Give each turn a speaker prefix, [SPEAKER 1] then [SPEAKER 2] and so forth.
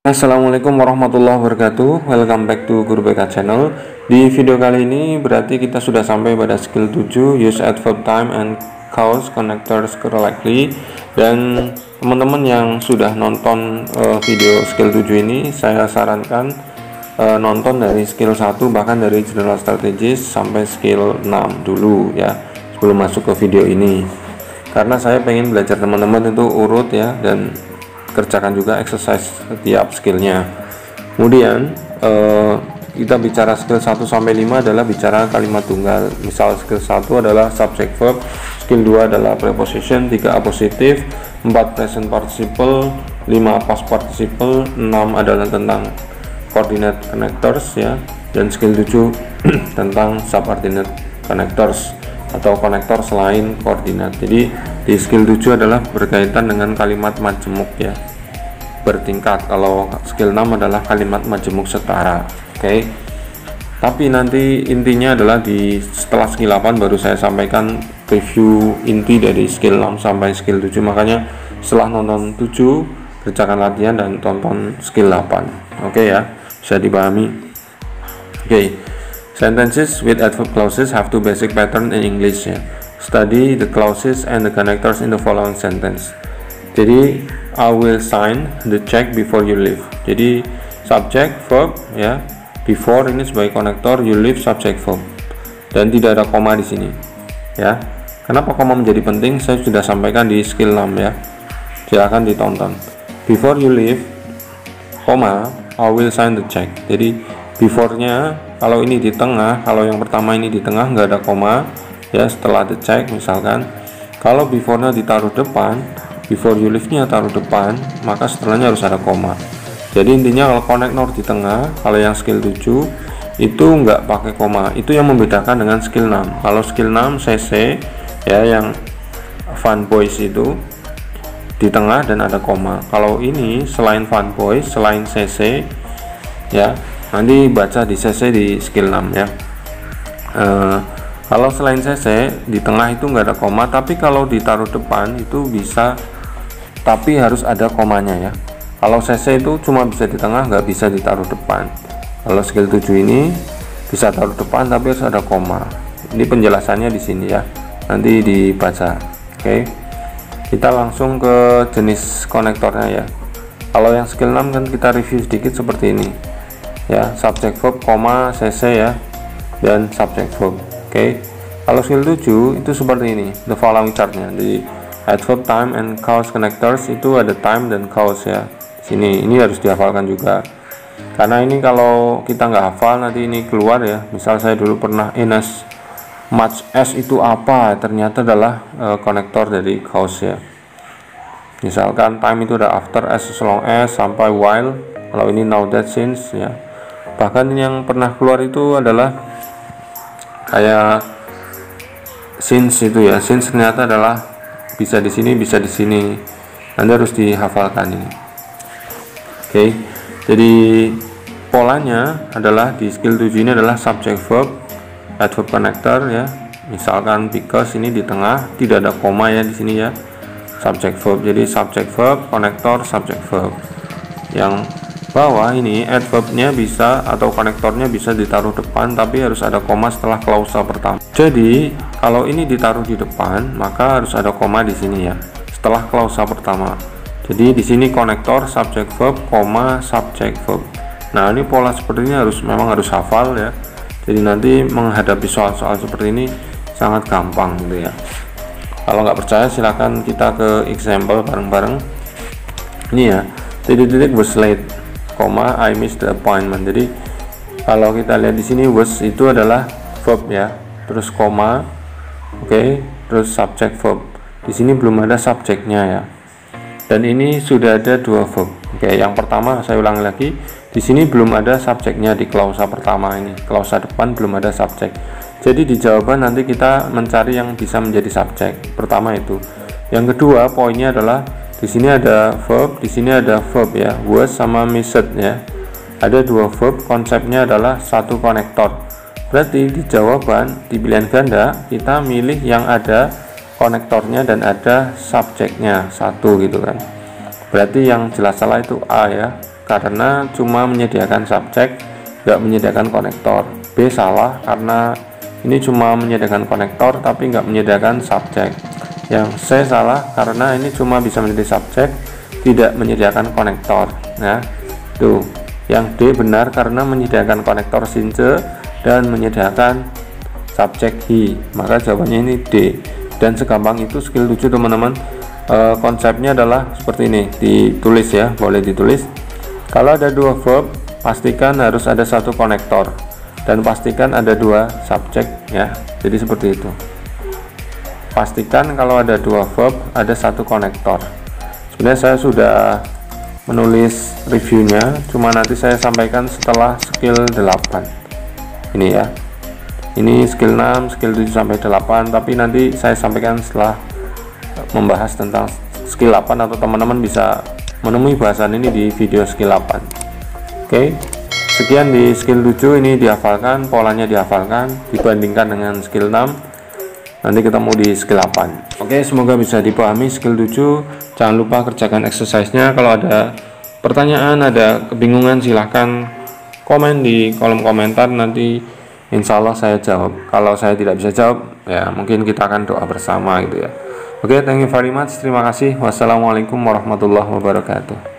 [SPEAKER 1] Assalamualaikum warahmatullahi wabarakatuh. Welcome back to Guru BK Channel. Di video kali ini berarti kita sudah sampai pada skill 7, use adverb time and cause connectors correctly. Dan teman-teman yang sudah nonton video skill 7 ini, saya sarankan nonton dari skill 1 bahkan dari general strategis sampai skill 6 dulu ya, sebelum masuk ke video ini. Karena saya pengen belajar teman-teman itu urut ya, dan kerjakan juga exercise setiap skillnya. Kemudian kita bicara skill 1 sampai 5 adalah bicara kalimat tunggal. Misal skill 1 adalah subject verb, skill 2 adalah preposition, 3 apositif, 4 present participle, 5 past participle, 6 adalah tentang coordinate connectors ya, dan skill 7 tentang subordinate connectors atau konektor selain koordinat. Jadi di skill 7 adalah berkaitan dengan kalimat majemuk ya, bertingkat. Kalau skill 6 adalah kalimat majemuk setara. Oke. Tapi nanti intinya adalah setelah skill 8 baru saya sampaikan review inti dari skill 6 sampai skill 7. Makanya setelah nonton 7 kerjakan latihan dan tonton skill 8. Oke ya, bisa dipahami. Oke. Sentences with adverb clauses have two basic pattern in English ya. Study the clauses and the connectors in the following sentence. Jadi I will sign the check before you leave. Jadi subject verb ya, before ini sebagai konektor, you leave subject verb, dan tidak ada koma di sini ya. Kenapa koma menjadi penting? Saya sudah sampaikan di skill 6 ya. Silakan ditonton. Before you leave, koma, I will sign the check. Jadi before-nya kalau ini di tengah, kalau yang pertama ini di tengah nggak ada koma ya, setelah the check misalkan. Kalau before-nya ditaruh depan, before you leave-nya taruh depan, maka setelahnya harus ada koma. Jadi intinya kalau connector di tengah, kalau yang skill 7 itu nggak pakai koma. Itu yang membedakan dengan skill 6. Kalau skill 6 CC ya, yang fun boys itu di tengah dan ada koma. Kalau ini selain fun boys, selain CC ya, nanti baca di CC di skill 6 ya. Kalau selain CC di tengah itu nggak ada koma, tapi kalau ditaruh depan itu bisa, tapi harus ada komanya ya. Kalau CC itu cuma bisa di tengah, nggak bisa ditaruh depan. Kalau skill 7 ini bisa taruh depan tapi harus ada koma. Ini penjelasannya di sini ya, nanti dibaca. Oke, kita langsung ke jenis konektornya ya. Kalau yang skill 6 kan kita review sedikit seperti ini ya, subject verb, koma, CC ya, dan subject verb. Oke. Kalau skill 7 itu seperti ini, the following chartnya. Di adverb time and cause connectors itu ada time dan cause ya. Sini ini harus dihafalkan juga. Karena ini kalau kita nggak hafal nanti ini keluar ya. Misal saya dulu pernah as much as itu apa? Ternyata adalah konektor dari cause ya. Misalkan time itu ada after, as long as, sampai while. Kalau ini now, that, since ya. Bahkan yang pernah keluar itu adalah kayak since itu ya. Since ternyata adalah bisa di sini, bisa di sini. Anda harus dihafalkan ini. Oke. Jadi polanya adalah di skill 7 ini adalah subject verb, adverb connector ya. Misalkan because ini di tengah, tidak ada koma ya di sini ya. Subject verb. Jadi subject verb, konektor, subject verb. Yang bawah ini adverbnya bisa atau konektornya bisa ditaruh depan, tapi harus ada koma setelah klausa pertama. Jadi kalau ini ditaruh di depan, maka harus ada koma di sini ya, setelah klausa pertama. Jadi di sini konektor, subject verb, koma, subject verb. Nah ini pola seperti ini memang harus hafal ya. Jadi nanti menghadapi soal-soal seperti ini sangat gampang gitu ya. Kalau nggak percaya silakan kita ke example bareng-bareng. Ini ya, titik-titik was late, koma, I missed the appointment. Jadi kalau kita lihat di sini was itu adalah verb ya, terus koma, oke, terus subject verb. Di sini belum ada subjeknya ya. Dan ini sudah ada dua verb. Oke, yang pertama saya ulangi lagi, di sini belum ada subjeknya di klausa pertama ini. Klausa depan belum ada subjek. Jadi di jawaban nanti kita mencari yang bisa menjadi subjek. Pertama itu. Yang kedua poinnya adalah di sini ada verb, di sini ada verb ya, was sama missed ya. Ada dua verb, konsepnya adalah satu konektor. Berarti di jawaban di pilihan ganda kita milih yang ada konektornya dan ada subjeknya satu gitu kan. Berarti yang jelas salah itu A ya. karena cuma menyediakan subjek, nggak menyediakan konektor. B salah karena ini cuma menyediakan konektor tapi nggak menyediakan subjek. Yang C salah karena ini cuma bisa menjadi subjek, tidak menyediakan konektor. Nah, tuh. Yang D benar karena menyediakan konektor since dan menyediakan subjek he. Maka jawabannya ini D. Dan segampang itu skill 7 teman-teman. Konsepnya adalah seperti ini, ditulis ya, boleh ditulis. Kalau ada dua verb, pastikan harus ada satu konektor dan pastikan ada dua subjek ya. Jadi seperti itu. Pastikan kalau ada dua verb ada satu konektor. Sebenarnya saya sudah menulis reviewnya, cuma nanti saya sampaikan setelah skill 8 ini ya. Ini skill 6, skill 7 sampai 8, tapi nanti saya sampaikan setelah membahas tentang skill 8, atau teman-teman bisa menemui bahasan ini di video skill 8. Oke, sekian di skill 7, ini dihafalkan, polanya dihafalkan, dibandingkan dengan skill 6. Nanti ketemu di skill 8. Oke, semoga bisa dipahami skill 7. Jangan lupa kerjakan exercise-nya. Kalau ada pertanyaan, ada kebingungan, silahkan komen di kolom komentar. Nanti insya Allah saya jawab. Kalau saya tidak bisa jawab, ya mungkin kita akan doa bersama gitu ya. Oke, thank you very much. Terima kasih. Wassalamualaikum warahmatullahi wabarakatuh.